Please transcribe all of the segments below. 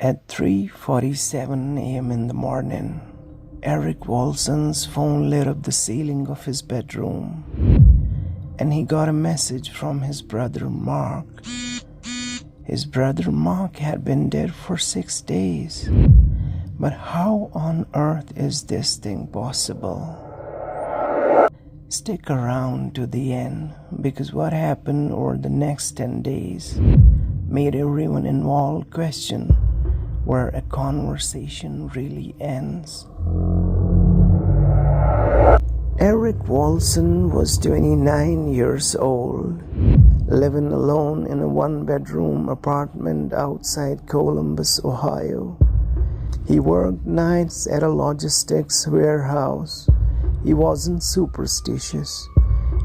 At 3:47 a.m. in the morning, Eric Wilson's phone lit up the ceiling of his bedroom, and he got a message from his brother Mark. His brother Mark had been dead for 6 days. But how on earth is this thing possible? Stick around to the end, because what happened over the next 10 days made everyone involved question where a conversation really ends. Eric Wilson was 29 years old, living alone in a one-bedroom apartment outside Columbus, Ohio. He worked nights at a logistics warehouse. He wasn't superstitious.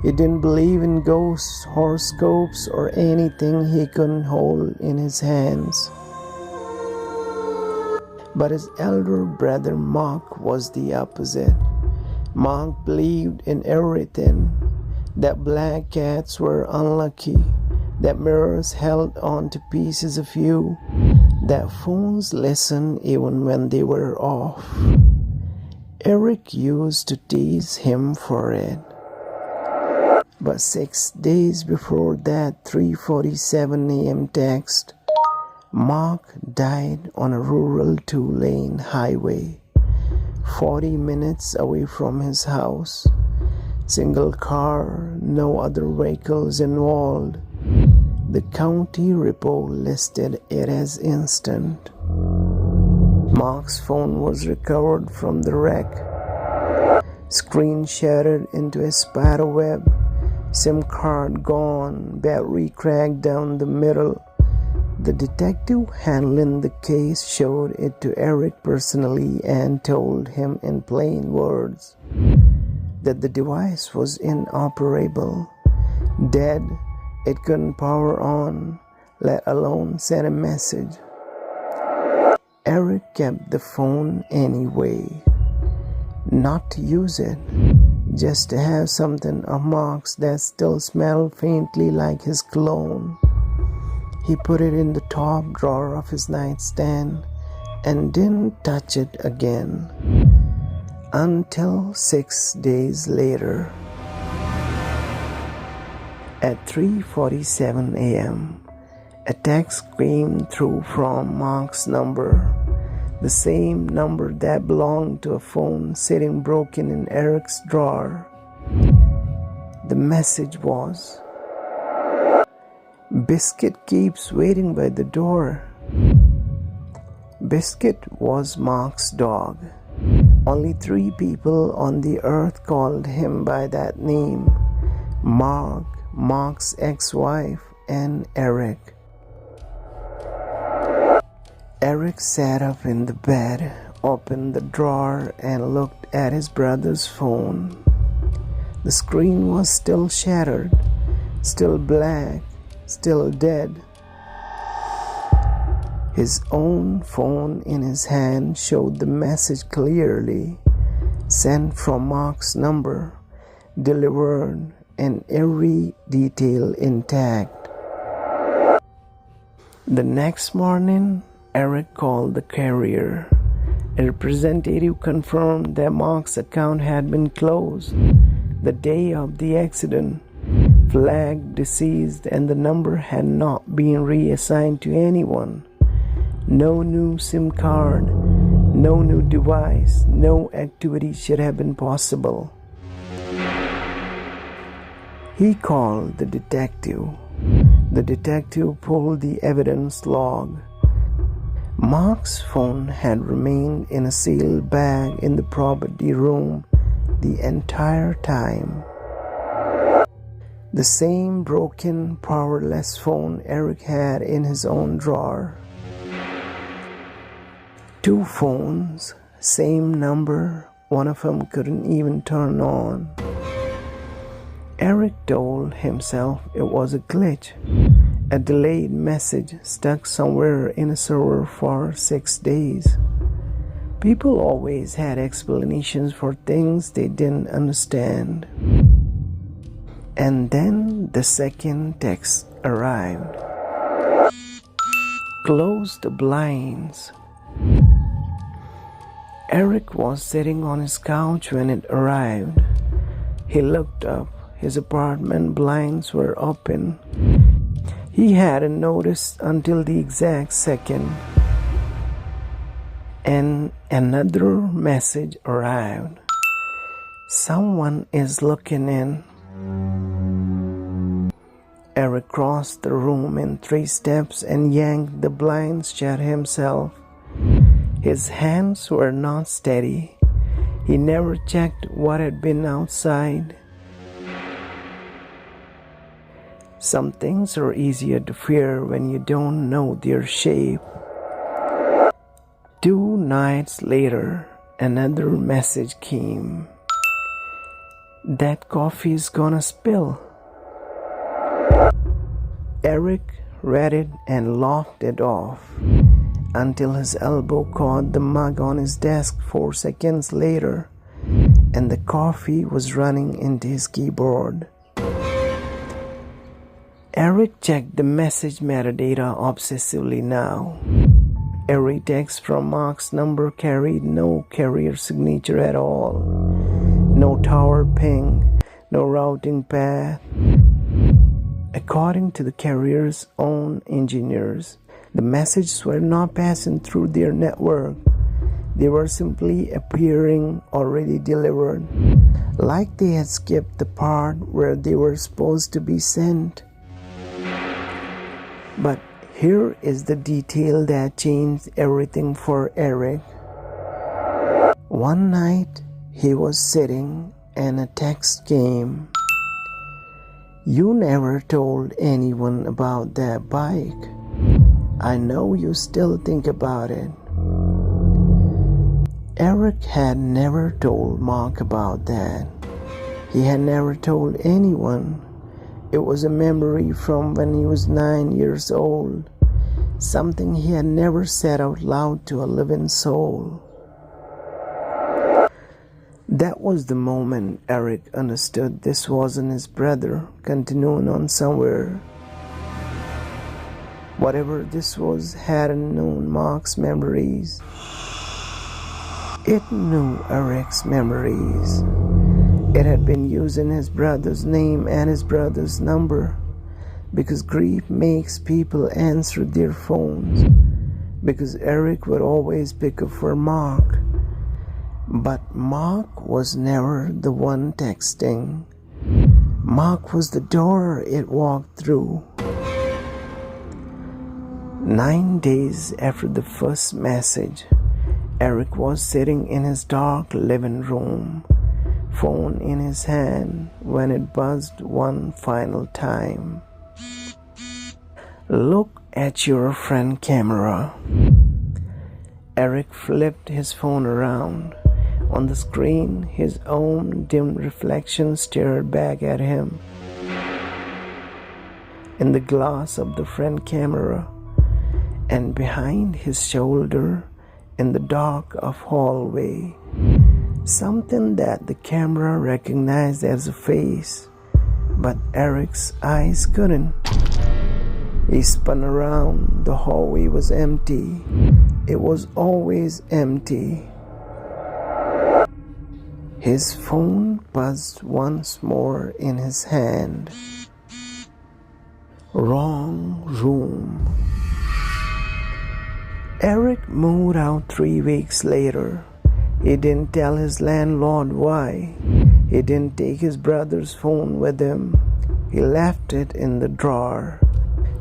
He didn't believe in ghosts, horoscopes, or anything he couldn't hold in his hands. But his elder brother Mark was the opposite. Mark believed in everything, that black cats were unlucky, that mirrors held on to pieces of you, that phones listened even when they were off. Eric used to tease him for it. But 6 days before that 3:47 a.m. text, Mark died on a rural 2-lane highway, 40 minutes away from his house. Single car, no other vehicles involved. The county report listed it as instant. Mark's phone was recovered from the wreck. Screen shattered into a spider web. SIM card gone, battery cracked down the middle. The detective handling the case showed it to Eric personally and told him in plain words that the device was inoperable, dead. It couldn't power on, let alone send a message. Eric kept the phone anyway, not to use it, just to have something of Mark's that still smelled faintly like his cologne. He put it in the top drawer of his nightstand and didn't touch it again until 6 days later. At 3:47 a.m., a text came through from Mark's number, the same number that belonged to a phone sitting broken in Eric's drawer. The message was, "Biscuit keeps waiting by the door." Biscuit was Mark's dog. Only 3 people on the earth called him by that name: Mark, Mark's ex-wife, and Eric. Eric sat up in the bed, opened the drawer, and looked at his brother's phone. The screen was still shattered, still black, still dead. His own phone in his hand showed the message clearly, sent from Mark's number, delivered, and every detail intact. The next morning, Eric called the carrier. A representative confirmed that Mark's account had been closed the day of the accident, flagged deceased, and the number had not been reassigned to anyone. No new SIM card, no new device, no activity should have been possible. He called the detective. The detective pulled the evidence log. Mark's phone had remained in a sealed bag in the property room the entire time. The same broken, powerless phone Eric had in his own drawer. 2 phones, same number, one of them couldn't even turn on. Eric told himself it was a glitch, a delayed message stuck somewhere in a server for 6 days. People always had explanations for things they didn't understand. And then the second text arrived. Close the blinds. Eric was sitting on his couch when it arrived. He looked up. His apartment blinds were open. He hadn't noticed until the exact second. And another message arrived. Someone is looking in. Eric crossed the room in 3 steps and yanked the blinds shut himself. His hands were not steady. He never checked what had been outside. Some things are easier to fear when you don't know their shape. 2 nights later, another message came. That coffee is gonna spill. Eric read it and laughed it off until his elbow caught the mug on his desk 4 seconds later, and the coffee was running into his keyboard. Eric checked the message metadata obsessively now. Every text from Mark's number carried no carrier signature at all. No tower ping, no routing path. According to the carrier's own engineers, the messages were not passing through their network. They were simply appearing already delivered, like they had skipped the part where they were supposed to be sent. But here is the detail that changed everything for Eric. One night, he was sitting and a text came. You never told anyone about that bike. I know you still think about it. Eric had never told Mark about that. He had never told anyone. It was a memory from when he was 9 years old, something he had never said out loud to a living soul. That was the moment Eric understood this wasn't his brother continuing on somewhere. Whatever this was hadn't known Mark's memories. It knew Eric's memories. It had been using his brother's name and his brother's number because grief makes people answer their phones, because Eric would always pick up for Mark. But Mark was never the one texting. Mark was the door it walked through. 9 days after the first message, Eric was sitting in his dark living room, phone in his hand, when it buzzed one final time. Look at your front camera. Eric flipped his phone around. On the screen, his own dim reflection stared back at him. In the glass of the front camera, and behind his shoulder, in the dark of hallway, something that the camera recognized as a face, but Eric's eyes couldn't. He spun around. The hallway was empty. It was always empty. His phone buzzed once more in his hand. Wrong room. Eric moved out 3 weeks later. He didn't tell his landlord why. He didn't take his brother's phone with him. He left it in the drawer,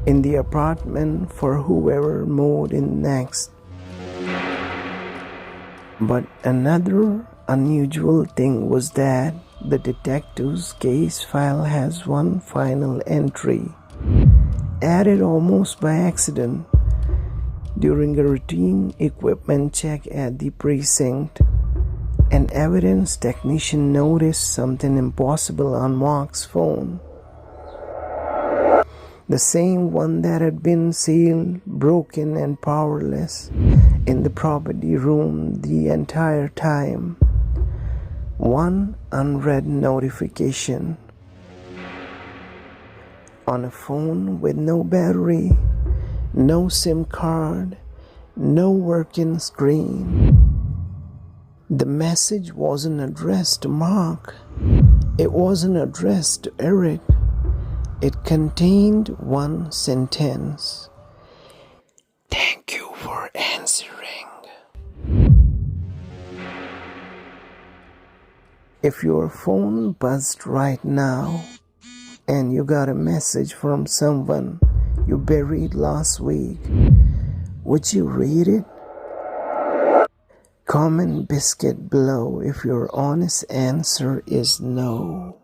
in the apartment for whoever moved in next. But another unusual thing was that the detective's case file has one final entry, added almost by accident. During a routine equipment check at the precinct, an evidence technician noticed something impossible on Mark's phone. The same one that had been sealed, broken, and powerless in the property room the entire time. One unread notification. On a phone with no battery, No SIM card, no working screen. The message wasn't addressed to Mark. It wasn't addressed to Eric. It contained one sentence. Thank you for answering. If your phone buzzed right now and you got a message from someone you buried last week, would you read it? Comment biscuit below if your honest answer is no.